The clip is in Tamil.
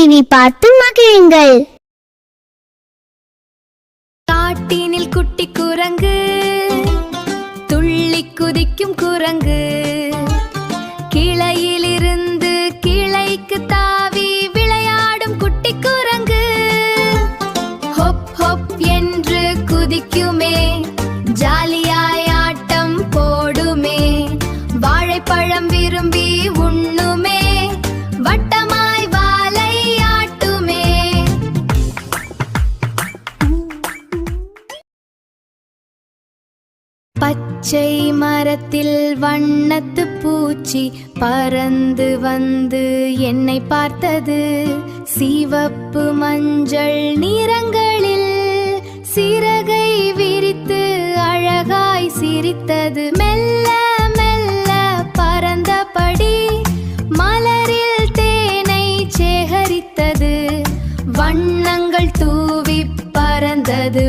டிவி பார்த்து மகிழுங்கள். காட்டினில் குட்டி குரங்கு, துள்ளி குதிக்கும் குரங்கு, கிளையிலிருந்து கிளைக்கு தாவி விளையாடும் குட்டி குரங்கு. ஹொப் ஹொப் என்று குதிக்குமே, ஜாலியாய் ஆட்டம் போடுமே, வாழைப்பழம் விரும்பி உண்ணுமே, வட்டமாய் வாலை ஆட்டுமே. பச்சை மரத்தில் வண்ணத்து பூச்சி பறந்து வந்து என்னை பார்த்தது. சிவப்பு மஞ்சள் நிறங்களில் சிறகை விரித்து அழகாய் சிரித்தது. மெல்ல மெல்ல பறந்தபடி மலரில் தேனை சேகரித்தது. வண்ணங்கள் தூவி பறந்தது.